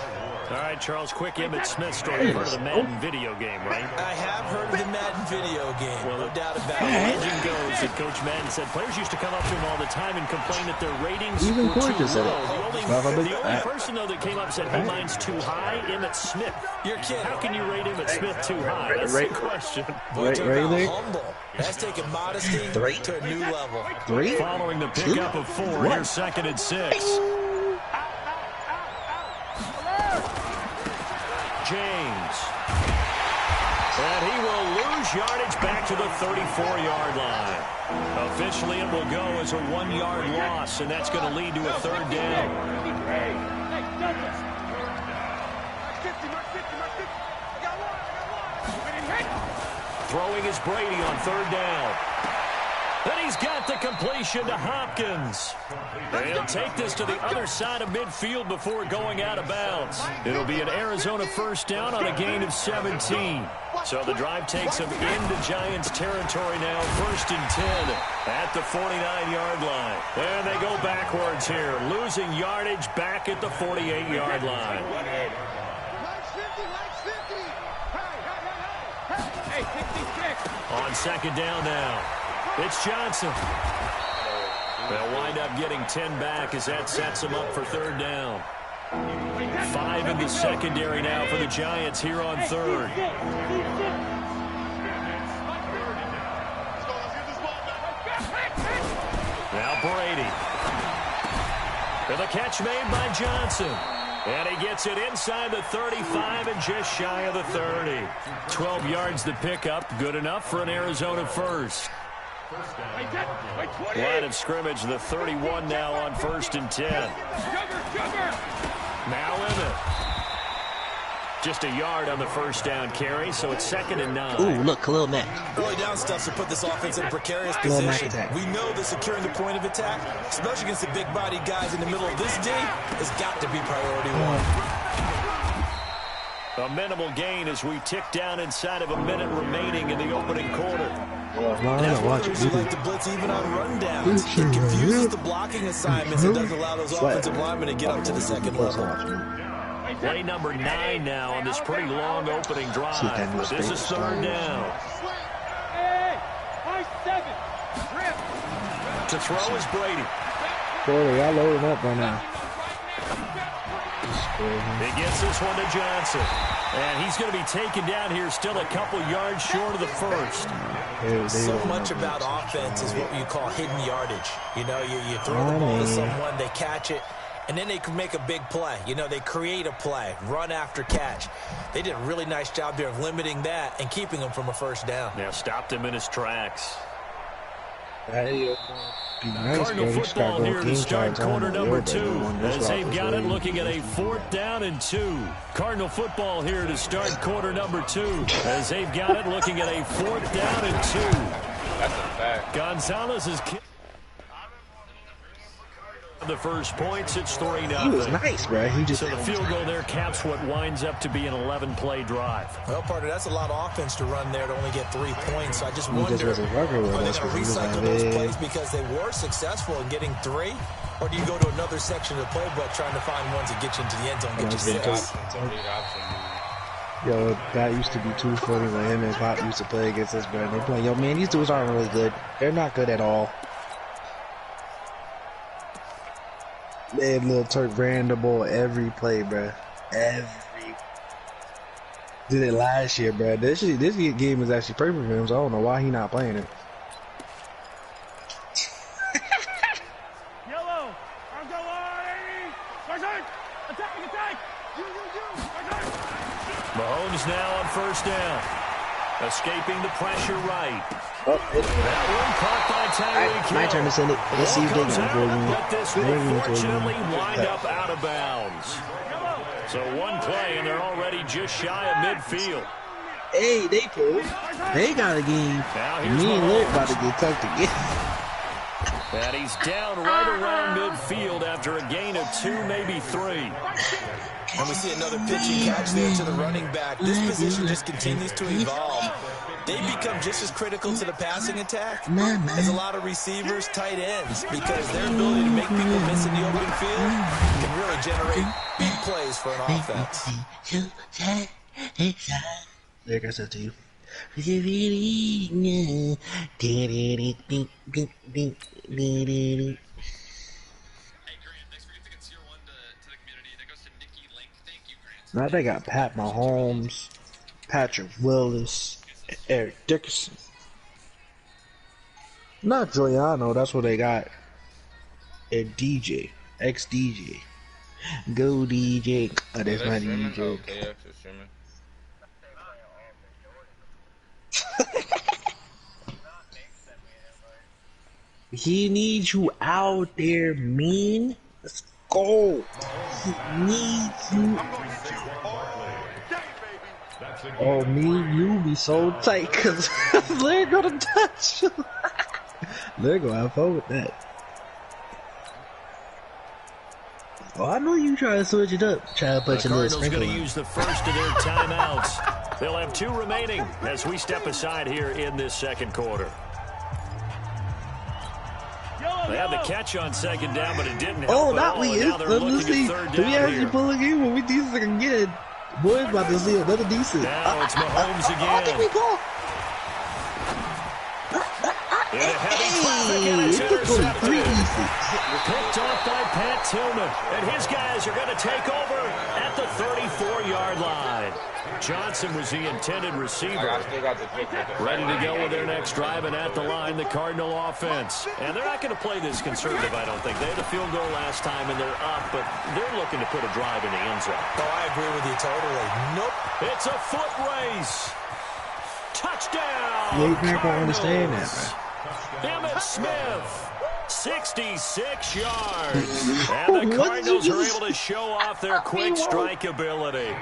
S1: All right, Charles, quick Emmitt Smith story. You've heard of the Madden video game, right?
S3: I have heard of the Madden video game,
S1: well,
S3: no doubt about it.
S1: The legend goes that Coach Madden said players used to come up to him all the time and complain that their ratings
S2: even
S1: were too
S2: said
S1: low.
S2: it.
S1: The only person, though, that came up and said, hey, mine's too high, Emmitt Smith.
S3: You're kidding.
S1: How can you rate Emmitt Smith too high? That's the question.
S3: Humble. That's taking modesty to a new level.
S1: Following the pickup of 4, here's 2nd and 6. James. And he will lose yardage back to the 34-yard line. Officially, it will go as a 1-yard loss, and that's going to lead to a 3rd down. Throwing is Brady on 3rd down. Then he's got the completion to Hopkins. They'll take this to the other side of midfield before going out of bounds. It'll be an Arizona first down on a gain of 17. So the drive takes them into Giants territory now, 1st and 10 at the 49-yard line. And they go backwards here, losing yardage back at the 48-yard line. On 2nd down now. It's Johnson. They'll wind up getting 10 back as that sets them up for 3rd down. 5 in the secondary now for the Giants here on 3rd. Now Brady. And the catch made by Johnson. And he gets it inside the 35 and just shy of the 30. 12 yards to pick up. Good enough for an Arizona first. Line of scrimmage, the 31 now on 1st and 10. Now Emmett. Just a yard on the first down carry, so it's 2nd and 9.
S2: Ooh, look, Khalil Mack.
S3: Early down stuff to put this offense in a precarious position. We know that securing the point of attack, especially against the big-bodied guys in the middle of this D, has got to be priority one.
S1: A minimal gain as we tick down inside of a minute remaining in the opening quarter.
S3: That's one of the reasons you like to blitz even on rundowns. It confuses the blocking assignments and doesn't allow those offensive linemen to get up to the second level.
S1: Play number 9 now on this pretty long opening drive. This is 3rd down. To throw is Brady.
S2: Boy, y'all loading up right now.
S1: He gets this one to Johnson. And he's going to be taken down here still a couple yards short of the first.
S3: So much about offense is what you call hidden yardage. You know, you throw the ball to someone, they catch it, and then they can make a big play. You know, they create a play, run after catch. They did a really nice job there of limiting that and keeping him from a first down.
S1: Now stopped him in his tracks.
S2: Nice,
S1: Cardinal football here to start quarter number 2 as they've got it looking at a 4th down and 2. Cardinal football here to start quarter number 2 as they've got it looking at a 4th down and 2.
S5: That's a fact.
S1: Gonzalez is the first points. It's 3-0.
S2: He was nice, bro. He just
S1: so the field goal there caps what winds up to be an 11-play drive.
S3: Well, partner, that's a lot of offense to run there to only get 3 points. So I just wonder,
S2: are they going
S3: to recycle those plays because they were successful in getting 3? Or do you go to another section of the playbook trying to find ones that get you into the end zone and get you 6?
S2: Yo, that used to be 240 when him and Pop used to play against us, bro. They play, yo, man, these dudes aren't really good. They're not good at all. They had Little Turk ran the ball every play, bro. Did it last year, bro. This game is actually perfect for him, so I don't know why he not playing it.
S6: Yellow, I'm going. Attack.
S1: Mahomes now on 1st down. Escaping the pressure right.
S2: Oh,
S1: that one caught by Tyreek Hill.
S2: My turn to send it. Let's see if they can go.
S1: But this will fortunately wind up out of bounds. So one play, and they're already just shy of midfield.
S2: Hey, they pulled. They got a game. Me and Larry about to get tucked again.
S1: And he's down right around midfield after a gain of 2, maybe 3.
S3: And we see another pitching catch there to the running back. This position just continues to evolve. They become just as critical to the passing attack as a lot of receivers, tight ends, because their ability to make people miss in the open field can really generate big plays for an offense.
S2: There goes that to you. Now they got Pat Mahomes, Patrick Willis, Eric Dickerson. Not Giuliano, that's what they got. And DJ, ex-DJ. Go DJ. Oh, that's my DJ.
S5: Okay,
S2: He needs you out there, man. Let's go. He needs you. Oh, me, you be so tight, cause they're gonna touch you. They're gonna have fun with that. Oh, I know you trying to switch it up. Try to put your little sprinkle.
S1: The Cardinals going to use the first of their timeouts. They'll have 2 remaining as we step aside here in this second quarter. They had the catch on 2nd down, but it didn't help.
S2: Oh,
S1: that
S2: we is. Let's see. Do we actually pull again when we decent again? Boys about to see another decent.
S1: Now it's Mahomes again.
S2: I think we pull.
S1: In a heavy traffic, and it's intercepted. Picked off by Pat Tillman. And his guys are going to take over at the 34-yard line. Johnson was the intended receiver. Ready to go with their next drive, and at the line, the Cardinal offense. And they're not going to play this conservative, I don't think. They had a field goal last time, and they're up, but they're looking to put a drive in the end zone.
S3: Oh, I agree with you totally. Nope.
S1: It's a foot race. Touchdown.
S2: You ain't not going to understand that, man.
S1: Emmitt Smith, 66 yards. And the Cardinals are able to show off their quick strike ability.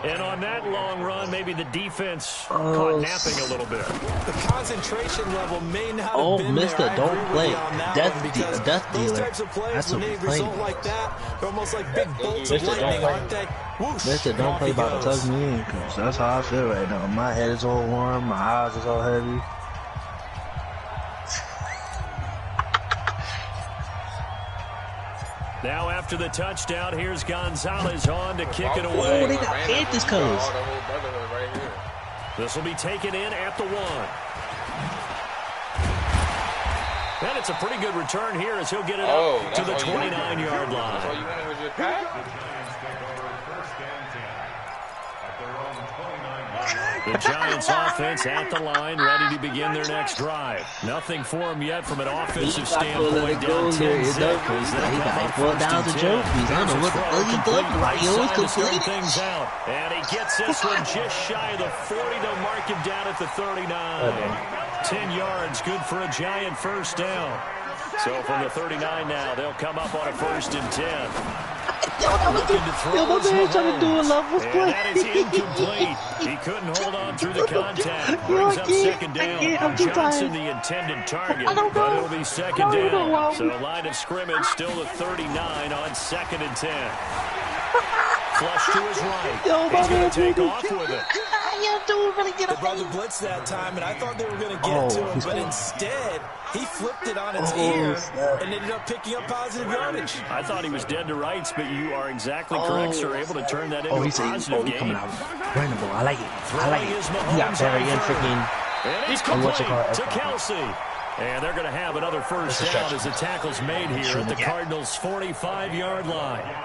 S1: And on that long run, maybe the defense caught napping a little bit.
S3: The concentration level may not have been
S7: Mister,
S3: there.
S7: don't play.
S3: Death
S7: dealer.
S3: Those types of plays,
S7: That's
S3: when
S7: what
S3: they
S7: we're playing.
S3: result like that, they're almost like big bolts of
S7: Mister,
S3: lightning,
S7: don't
S3: aren't they? Whoosh,
S2: Mister, don't play about to
S3: goes.
S2: tuck me in, because that's how I feel right now. My head is all warm, my eyes is all heavy.
S1: Now after the touchdown, here's Gonzalez on to kick it
S7: Oh,
S1: away.
S7: they got Panthers colors.
S1: This will be taken in at the 1. And it's a pretty good return here as he'll get it up to the 29-yard line.
S4: Defense take over first and 10 at their own 29-yard line.
S1: The Giants offense at the line, ready to begin their next drive. Nothing for them yet from an offensive standpoint. Down 10-0.
S7: He got 4,000 trophies. I don't know what the fuck he doing. Like, he always completed.
S1: Things out. And he gets this one just shy of the 40 to mark him down at the 39. 10 yards, good for a Giant first down. So from the 39 now, they'll come up on a 1st and 10. Looking to throw
S2: my man trying to do a level
S1: and
S2: play.
S1: that is incomplete. He couldn't hold on through the contact. Brings up second down. Johnson, the intended target, but it'll be second down. So line of scrimmage still the 39 on 2nd and 10. Flush to his right. He's going to take off with it.
S3: They brought the blitz that time, and I thought they were going to get to him, but instead, he flipped it on its ear and ended up picking up positive yardage.
S1: I thought he was dead to rights, but you are exactly correct, sir. Able to turn that into a positive game.
S7: Coming out. Running the ball. I like it. He got
S1: Mahomes
S7: very
S1: on third.
S7: freaking.
S1: And it's complete to Kelsey. And they're going to have another first down as the tackle's made here at the Cardinals' 45-yard line.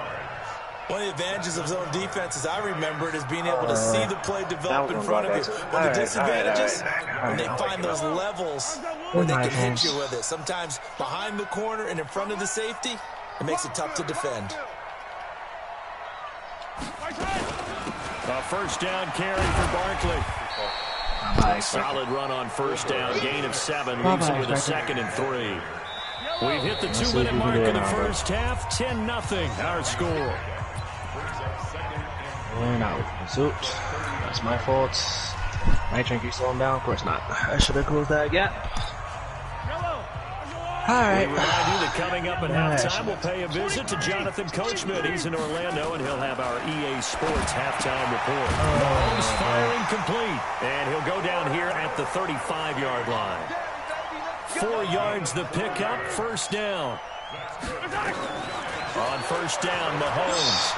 S3: One of the advantages of zone defense, as I remember it, is being able to see the play develop in front of you. One of the disadvantages, when they find those levels where they can hit you with it. Sometimes behind the corner and in front of the safety, it makes it tough to defend.
S1: A first down carry for Barkley. A solid run on first down. Gain of 7. Leaves it with a 2nd and 3. We've hit the 2-minute mark in the first half. 10-0 our score.
S2: And out. Oops. That's my fault. My Trinky slowing down? Of course not. I should have closed that gap. Alright.
S1: We remind you that coming up at halftime, we'll pay a visit to Jonathan Coachman. He's in Orlando, and he'll have our EA Sports halftime report. Mahomes firing complete, and he'll go down here at the 35-yard line. 4 yards the pickup, first down. On first down, Mahomes.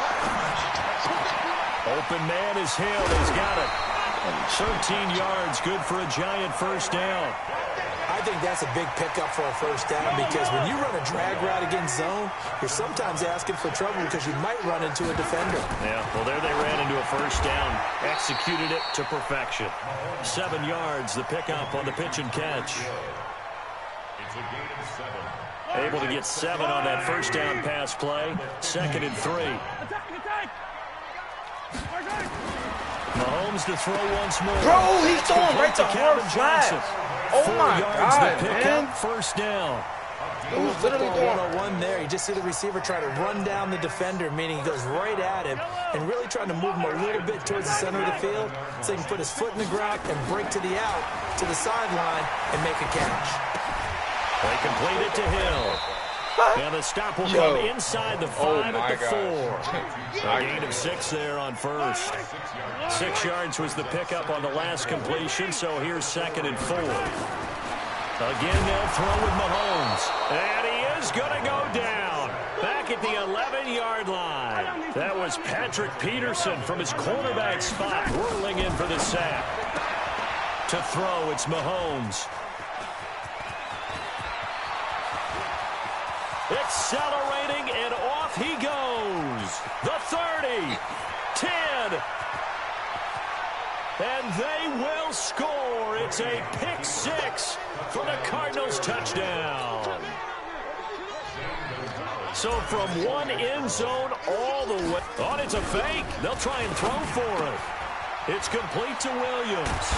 S1: Open man is Hill. He's got it. 13 yards, good for a Giant first down.
S3: I think that's a big pickup for a first down because when you run a drag route against zone, you're sometimes asking for trouble because you might run into a defender.
S1: Yeah, well, there they ran into a first down. Executed it to perfection. 7 yards, the pickup on the pitch and catch.
S4: It's a gain of 7.
S1: Able to get 7 on that first down pass play. 2nd and 3. Mahomes to throw once more.
S7: Bro, he's throwing right to
S1: Calvin
S7: hard
S1: Johnson.
S7: flat. Oh
S1: 4
S7: my
S1: yards
S7: God,
S1: to pick
S7: man.
S1: up, first down.
S3: It was literally 101 there. You just see the receiver try to run down the defender, meaning he goes right at him and really trying to move him a little bit towards the center of the field so he can put his foot in the ground and break to the out, to the sideline, and make a catch.
S1: They complete it to Hill. And the stop will come inside the 5 at the 4. A gain of 6 there on first. 6 yards was the pickup on the last completion, so here's 2nd and 4. Again, they'll throw with Mahomes. And he is going to go down. Back at the 11-yard line. That was Patrick Peterson from his cornerback spot, whirling in for the sack. To throw, it's Mahomes. Accelerating, and off he goes. The 30, 10, and they will score. It's a pick six for the Cardinals touchdown. So from one end zone all the way. Oh, it's a fake. They'll try and throw for it. It's complete to Williams.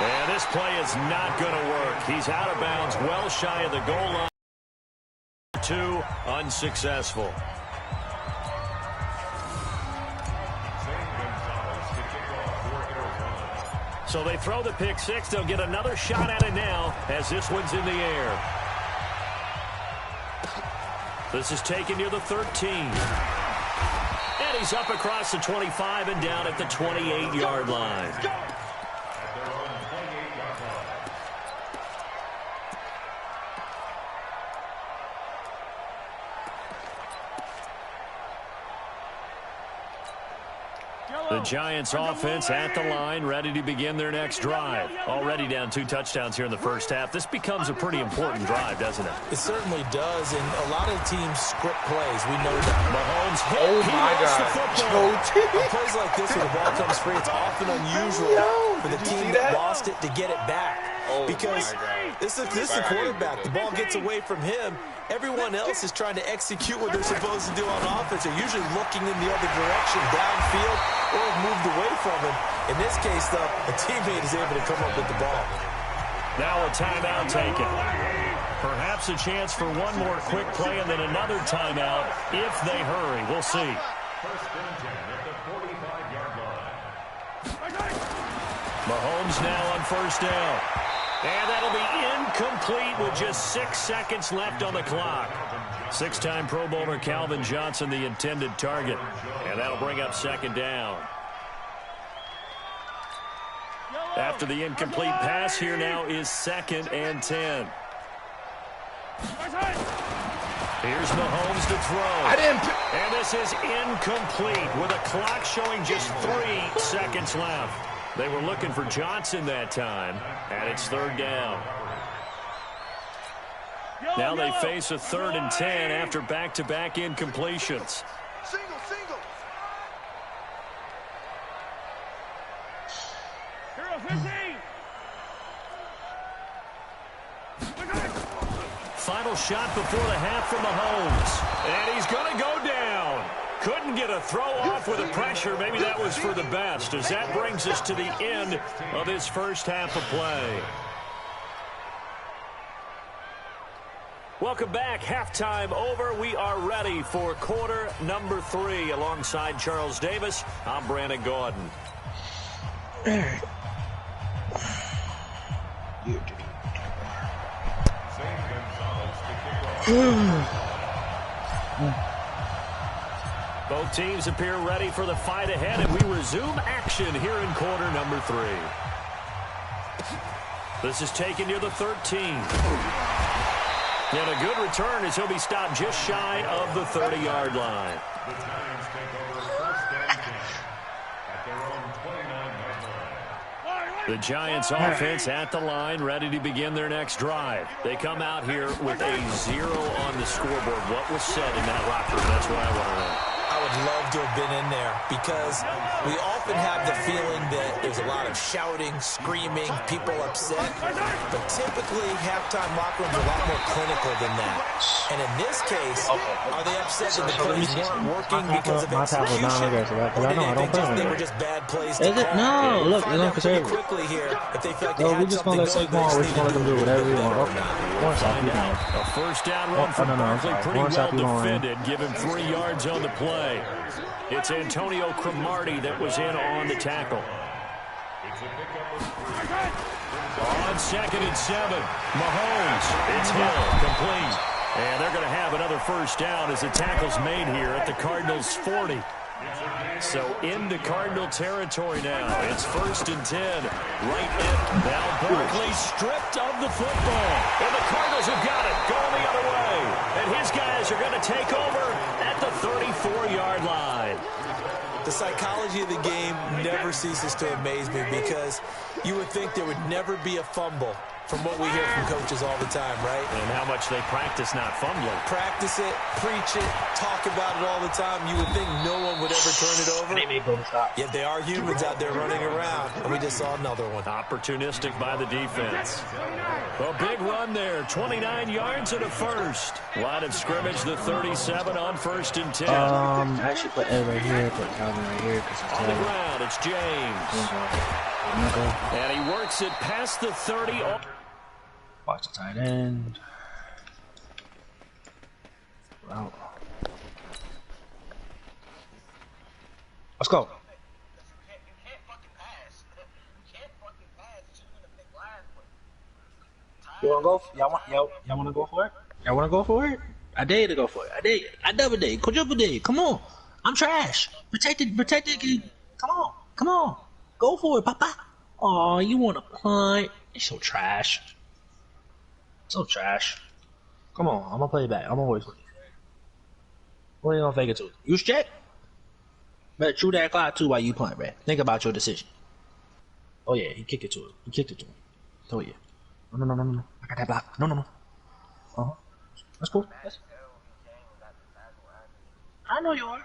S1: And this play is not going to work. He's out of bounds, well shy of the goal line. 2, unsuccessful. So they throw the pick six. They'll get another shot at it now as this one's in the air. This is taken near the 13. And he's up across the 25 and down at the 28-yard line. The Giants offense at the line, ready to begin their next drive. Already down 2 touchdowns here in the first half. This becomes a pretty important drive, doesn't it?
S3: It certainly does, and a lot of teams script plays. We know that.
S1: Mahomes hit.
S5: Oh, my God.
S3: On plays like this where the ball comes free, it's often unusual for the team that lost it to get it back.
S5: Oh,
S3: because this is the quarterback. The ball gets away from him. Everyone else is trying to execute what they're supposed to do on offense. They're usually looking in the other direction, downfield, or have moved away from him. In this case, though, a teammate is able to come up with the ball.
S1: Now a timeout taken. Perhaps a chance for one more quick play and then another timeout if they hurry. We'll see.
S4: First and 10 at the 45-yard line.
S1: Mahomes now on first down. And that'll be incomplete with just 6 seconds left on the clock. 6-time Pro Bowler Calvin Johnson, the intended target. And that'll bring up second down. After the incomplete pass, here now is 2nd and 10. Here's Mahomes to throw. And this is incomplete with a clock showing just 3 seconds left. They were looking for Johnson that time, and it's 3rd down. Now they face a 3rd and 10 after back-to-back incompletions.
S6: Single. Hero 15.
S1: Final shot before the half from Mahomes. And he's going to go down. Couldn't get a throw off with the pressure. Maybe that was for the best, as that brings us to the end of his first half of play. Welcome back. Halftime over. We are ready for quarter number 3. Alongside Charles Davis, I'm Brandon Gordon. Both teams appear ready for the fight ahead, and we resume action here in quarter number 3. This is taken near the 13. And a good return as he'll be stopped just shy of the 30-yard line.
S4: The Giants take over first and 10 at their own 29-yard line.
S1: The Giants offense at the line, ready to begin their next drive. They come out here with a 0 on the scoreboard. What was said in that locker room? That's what I want to know.
S3: I would love to have been in there because we often have the feeling that there's a lot of shouting, screaming, people upset. But typically, halftime locker rooms are a lot more clinical than that. And in this case, are they upset that the plays weren't working because of execution? Or do they think they were just bad plays to call?
S7: No, look,
S3: we'll find out pretty quickly here if they feel like they had something going.
S2: We're just going to let them do whatever we want.
S1: A first down run from Barkley, pretty well defended. Give him 3 yards on the play. It's Antonio Cromartie that was in on the tackle. On 2nd and 7, Mahomes. It's Hill, complete. And they're going to have another first down as the tackle's made here at the Cardinals' 40. So into Cardinal territory now. It's 1st and 10. Right end. Now Barkley stripped of the football. And the Cardinals have got it. Going the other way. And his guys are going to take over at the 34-yard line.
S3: The psychology of the game never ceases to amaze me because you would think there would never be a fumble from what we hear from coaches all the time, right?
S1: And how much they practice not fumbling.
S3: Practice it, preach it, talk about it all the time. You would think no one would ever turn it over.
S7: They may go to stop.
S3: Yet they are humans out there running around, and we just saw another one.
S1: Opportunistic by the defense. A big run there, 29 yards and a first. Line of scrimmage, the 37 on 1st and 10.
S2: Actually put Ed right here, put Calvin right here.
S1: On the ground, it's James. And he works it past the 30.
S2: Watch the tight end. Wow. Let's go. You wanna go? Y'all wanna go for it? Y'all wanna go for it? I dare you to go for it. I dare you. I double dare you. Quadruple dare you. Come on. I'm trash. Protect it. Come on. Go for it, Papa. Oh, you wanna punt? You're so trash. Come on, I'm gonna play it back. I'm gonna always play. What are you gonna fake it to? Use check? Better chew that clock too while you punt, man. Think about your decision. Oh yeah, he kicked it to him. Oh yeah. No. I got that block. No. That's cool. I know you are.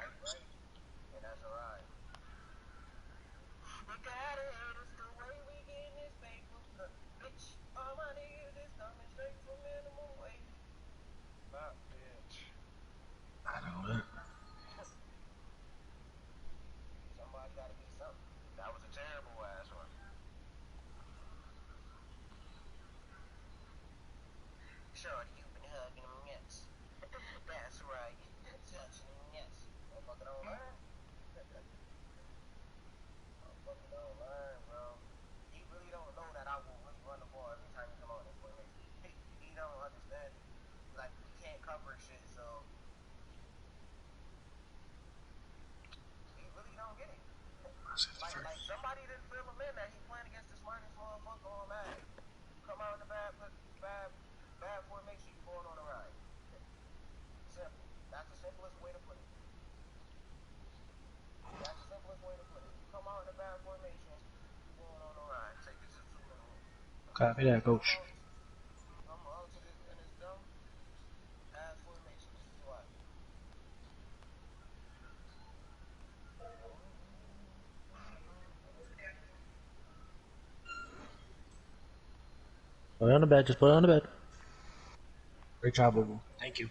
S6: Somebody didn't fill him in that he playing against this minus motherfucker on that. Come out in the bad formation, you going on a ride. Simple. That's the simplest way to put it. You come out in the bad formation, you going on a ride. Take it to the
S2: Copy that, coach.
S6: Come out to this in this dumb ass formation. This is why.
S2: Put it on the bed. Just put it on the bed. Great job, Boo. Thank you.